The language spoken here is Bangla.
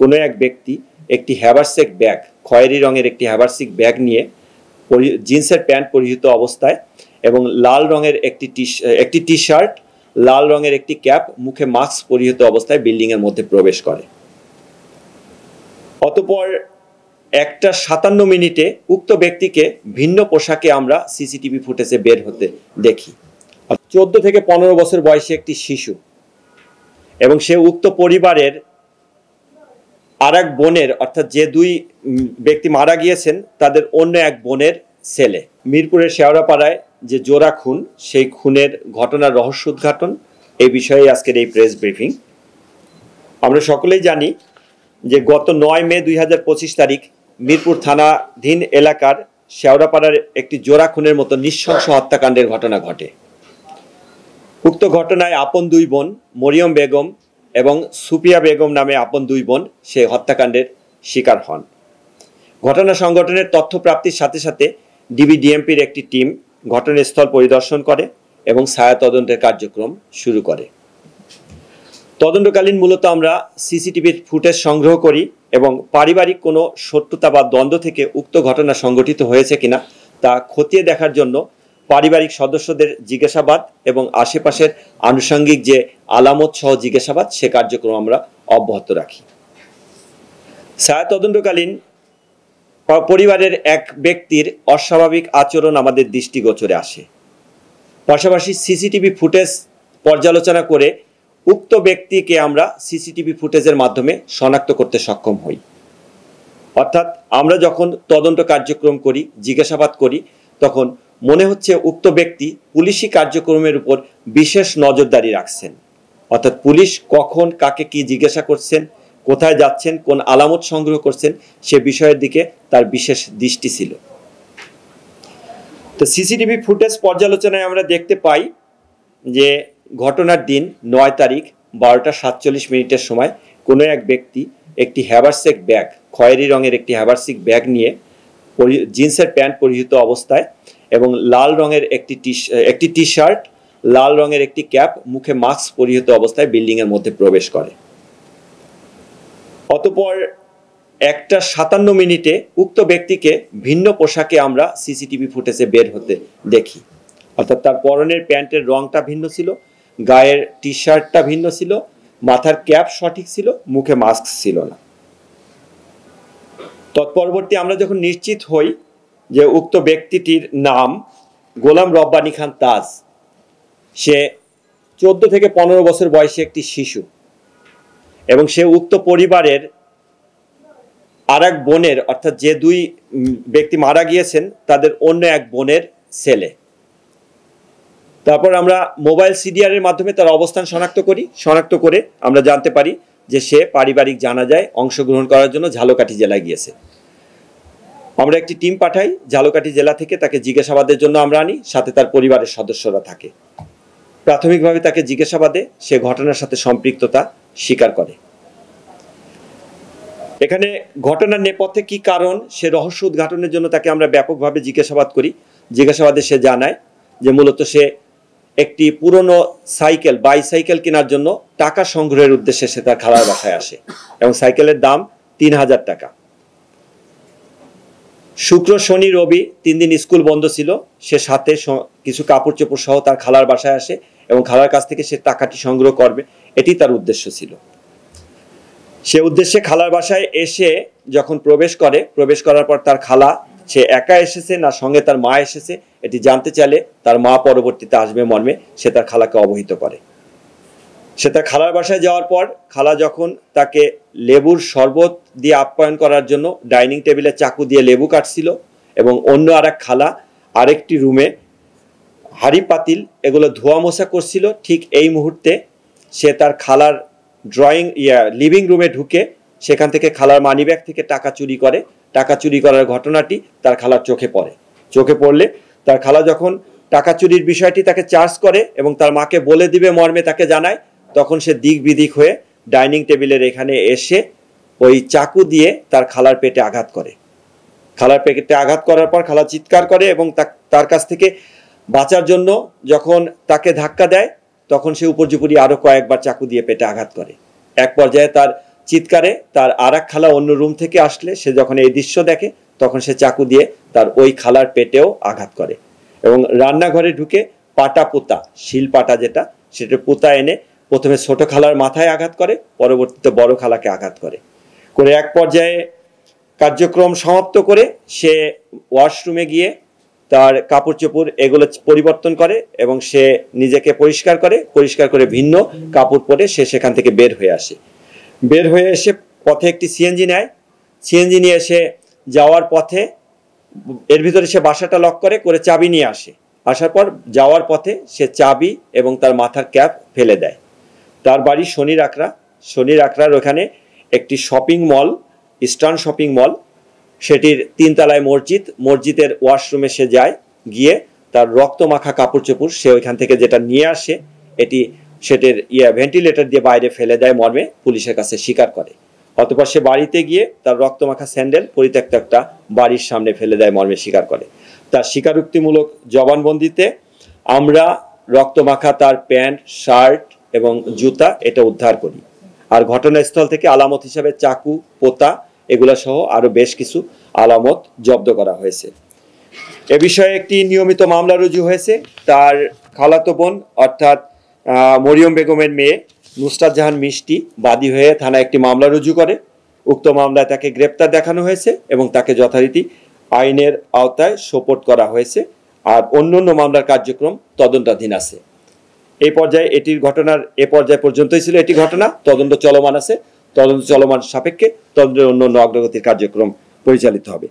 কোনো এক ব্যক্তি একটি হ্যাভারসেক ব্যাগ, খয়েরি রঙের একটি হ্যাভারসেক ব্যাগ নিয়ে জিন্সের প্যান্ট পরিহিত অবস্থায় এবং লাল রঙের একটি টি শার্ট, লাল রঙের একটি ক্যাপ, মুখে মাস্ক পরিহিত অবস্থায় বিল্ডিংয়ের মধ্যে প্রবেশ করে। অতঃপর 1:57 উক্ত ব্যক্তিকে ভিন্ন পোশাকে আমরা সিসিটিভি ফুটেজে বের হতে দেখি। 14 থেকে 15 বছর বয়সী একটি শিশু এবং সে উক্ত পরিবারের আর এক বোনের, অর্থাৎ যে দুই ব্যক্তি মারা গিয়েছেন তাদের অন্য এক বোনের ছেলে। মিরপুরের শেওড়াপাড়ায় যে জোড়া খুন, সেই খুনের ঘটনার রহস্য উদ্ঘাটন, এই বিষয়ে আজকের এই প্রেস ব্রিফিং। আমরা সকলেই জানি যে গত 9 মে 2025 তারিখ মিরপুর থানাধীন এলাকার শেওড়াপাড়ার একটি জোড়া খুনের মতো নৃশংস হত্যাকাণ্ডের ঘটনা ঘটে। উক্ত ঘটনায় আপন দুই বোন মরিয়ম বেগম এবং সুপিয়া বেগম নামে আপন দুই বোন সে হত্যাকাণ্ডের শিকার হন। ঘটনা সংঘটনের তথ্য প্রাপ্তির সাথে সাথে ডিবিডিএমপির একটি টিম ঘটনাস্থল পরিদর্শন করে এবং ছায়া তদন্তের কার্যক্রম শুরু করে। তদন্তকালীন মূলত আমরা সিসিটিভির ফুটেজ সংগ্রহ করি এবং পারিবারিক কোনো শত্রুতা বা দ্বন্দ্ব থেকে উক্ত ঘটনা সংঘটিত হয়েছে কিনা তা খতিয়ে দেখার জন্য পারিবারিক সদস্যদের জিজ্ঞাসাবাদ এবং আশেপাশের আনুষঙ্গিক যে আলামত সহ জিজ্ঞাসাবাদ, সে কার্যক্রম আমরা অব্যাহত রাখি। ছায়া তদন্তকালীন পরিবারের এক ব্যক্তির অস্বাভাবিক আচরণ আমাদের দৃষ্টিগোচরে আসে। পাশাপাশি সিসিটিভি ফুটেজ পর্যালোচনা করে উক্ত ব্যক্তিকে আমরা সিসিটিভি ফুটেজের মাধ্যমে শনাক্ত করতে সক্ষম হই। অর্থাৎ আমরা যখন তদন্ত কার্যক্রম করি, জিজ্ঞাসাবাদ করি, তখন মনে হচ্ছে উক্ত ব্যক্তি পুলিশি কার্যক্রমের উপর বিশেষ নজরদারি রাখছেন। অর্থাৎ পুলিশ কখন কাকে কি জিজ্ঞাসা করছেন, কোথায় যাচ্ছেন, কোন আলামত সংগ্রহ করছেন, সে বিষয়ের দিকে তার বিশেষ দৃষ্টি ছিল। তো সিসিটিভি ফুটেজ পর্যালোচনায় আমরা দেখতে পাই যে ঘটনার দিন 9 তারিখ 12:47 সময় কোনো এক ব্যক্তি একটি হ্যাভারসেক ব্যাগ, খয়েরি রঙের একটি হ্যাভারসেক ব্যাগ নিয়ে জিন্সের প্যান্ট পরিহিত অবস্থায় এবং লাল রঙের একটি টি শার্ট, লাল রঙের একটি ক্যাপ, মুখে মাস্ক পরিহিত অবস্থায় বিল্ডিংয়ের মধ্যে প্রবেশ করে। অতঃপর 1:57 উক্ত ব্যক্তিকে ভিন্ন পোশাকে আমরা সিসিটিভি ফুটেজে বের হতে দেখি। অর্থাৎ তার পরনের প্যান্টের রংটা ভিন্ন ছিল, গায়ের টি শার্টটা ভিন্ন ছিল, মাথার ক্যাপ সঠিক ছিল, মুখে মাস্ক ছিল না। তৎপরবর্তী আমরা যখন নিশ্চিত হই যে উক্ত ব্যক্তিটির নাম গোলাম রব্বানী খান তাজ, সে 14 থেকে 15 বছর বয়সী একটি শিশু এবং সে উক্ত পরিবারের আর এক বোনের, অর্থাৎ যে দুই ব্যক্তি মারা গিয়েছেন তাদের অন্য এক বোনের ছেলে। তারপর আমরা মোবাইল সিডিআরের মাধ্যমে তার অবস্থান শনাক্ত করে আমরা জানতে পারি যে সে পারিবারিক জানাজায় অংশগ্রহণ করার জন্য ঝালকাঠি জেলায় গিয়েছে। আমরা একটি টিম পাঠাই, ঝালকাঠি জেলা থেকে তাকে জিজ্ঞাসাবাদের জন্য আমরা আনি, সাথে তার পরিবারের সদস্যরা থাকে। প্রাথমিকভাবে তাকে জিজ্ঞাসাবাদে সে ঘটনার সাথে সম্পৃক্ততা স্বীকার করে। এখানে ঘটনার নেপথ্যে কি কারণ, সে রহস্য উদ্ঘাটনের জন্য তাকে আমরা ব্যাপকভাবে জিজ্ঞাসাবাদ করি। জিজ্ঞাসাবাদে সে জানায় যে মূলত সে একটি পুরনো বাইসাইকেল কেনার জন্য টাকা সংগ্রহের উদ্দেশ্যে সে তার খালার বাসায় আসে এবং সাইকেলের দাম 3000 টাকা। শুক্র, শনি, রবি 3 দিন স্কুল বন্ধ ছিল। সে সাথে কিছু কাপড় চোপড় সহ তার খালার বাসায় আসে এবং খালার কাছ থেকে সে টাকাটি সংগ্রহ করবে, এটি তার উদ্দেশ্য ছিল। সে উদ্দেশ্যে খালার বাসায় এসে যখন প্রবেশ করার পর তার খালা, সে একা এসেছে না সঙ্গে তার মা এসেছে, এটি জানতে চাইলে তার মা পরবর্তীতে আসবে মর্মে সে তার খালাকে অবহিত করে। সে তার খালার বাসায় যাওয়ার পর খালা যখন তাকে লেবুর শরবত দিয়ে আপ্যায়ন করার জন্য ডাইনিং টেবিলে চাকু দিয়ে লেবু কাটছিল এবং অন্য আর এক খালা আরেকটি রুমে হাঁড়ি পাতিল এগুলো ধোয়া মোছা করছিল, ঠিক এই মুহূর্তে সে তার খালার লিভিং রুমে ঢুকে সেখান থেকে খালার মানিব্যাগ থেকে টাকা চুরি করে। টাকা চুরি করার ঘটনাটি তার খালার চোখে পড়লে তার খালা যখন টাকা চুরির বিষয়টি তাকে চার্জ করে এবং তার মাকে বলে দিবে মর্মে তাকে জানায়, তখন সে দিক বিদিক হয়ে ডাইনিং টেবিলের এখানে এসে ওই চাকু দিয়ে তার খালার পেটে আঘাত করে। খালার পেটে আঘাত করার পর খালা চিৎকার করে এবং তার কাছ থেকে বাঁচার জন্য যখন তাকে ধাক্কা দেয় তখন সে উপর্যুপরি আরো কয়েকবার চাকু দিয়ে পেটে আঘাত করে। এক পর্যায়ে তার চিৎকারে তার আরেক খালা অন্য রুম থেকে আসলে সে যখন এই দৃশ্য দেখে তখন সে চাকু দিয়ে তার ওই খালার পেটেও আঘাত করে এবং রান্নাঘরে ঢুকে পাটা পোতা, শিল পাটা যেটা, সেটা পোতা এনে প্রথমে ছোট খালার মাথায় আঘাত করে, পরবর্তীতে বড় খালাকে আঘাত করে এক পর্যায়ে কার্যক্রম সমাপ্ত করে সে ওয়াশরুমে গিয়ে তার কাপড় চোপড় এগুলো পরিবর্তন করে এবং সে নিজেকে পরিষ্কার করে ভিন্ন কাপড় পরে সে সেখান থেকে বের হয়ে এসে পথে একটি সিএনজি নেয়। সিএনজি নিয়ে এসে যাওয়ার পথে এর ভিতরে সে বাসাটা লক করে চাবি নিয়ে আসার পর যাওয়ার পথে সে চাবি এবং তার মাথার ক্যাপ ফেলে দেয়। তার বাড়ি শনির আখড়ার ওখানে একটি shopping mall, eastern shopping mall, সেটির 3 তলায় মসজিদের ওয়াশরুমে সে যায়, গিয়ে তার রক্ত মাখা কাপড় চোপড় সে ওইখান থেকে যেটা নিয়ে আসে সেটির ভেন্টিলেটর দিয়ে বাইরে ফেলে দেয় মর্মে পুলিশের কাছে স্বীকার করে। অতঃপর সে বাড়িতে গিয়ে তার রক্ত মাখা স্যান্ডেল পরিত্যক্ত একটা বাড়ির সামনে ফেলে দেয় মর্মে স্বীকার করে। তার স্বীকারোক্তিমূলক জবানবন্দিতে আমরা রক্ত মাখা তার প্যান্ট, শার্ট এবং জুতা এটা উদ্ধার করি। আর ঘটনাস্থল থেকে আলামত হিসাবে চাকু, পোতা এগুলা সহ আরো বেশ কিছু আলামত জব্দ করা হয়েছে। এ বিষয়ে একটি নিয়মিত মামলা রুজু হয়েছে। তার খালাতো বোন অর্থাৎ মরিয়ম বেগমের মেয়ে নুসরাত জাহান মিষ্টি বাদী হয়ে থানায় একটি মামলা রুজু করে। উক্ত মামলায় তাকে গ্রেপ্তার দেখানো হয়েছে এবং তাকে যথারীতি আইনের আওতায় সোপর্দ করা হয়েছে। আর অন্যান্য মামলার কার্যক্রম তদন্তাধীন আছে। এই পর্যায়ে এ পর্যায় পর্যন্তই ছিল এটি ঘটনা। তদন্ত চলমান আছে। তদন্ত চলমান সাপেক্ষে তদন্তের অন্য অগ্রগতির কার্যক্রম পরিচালিত হবে।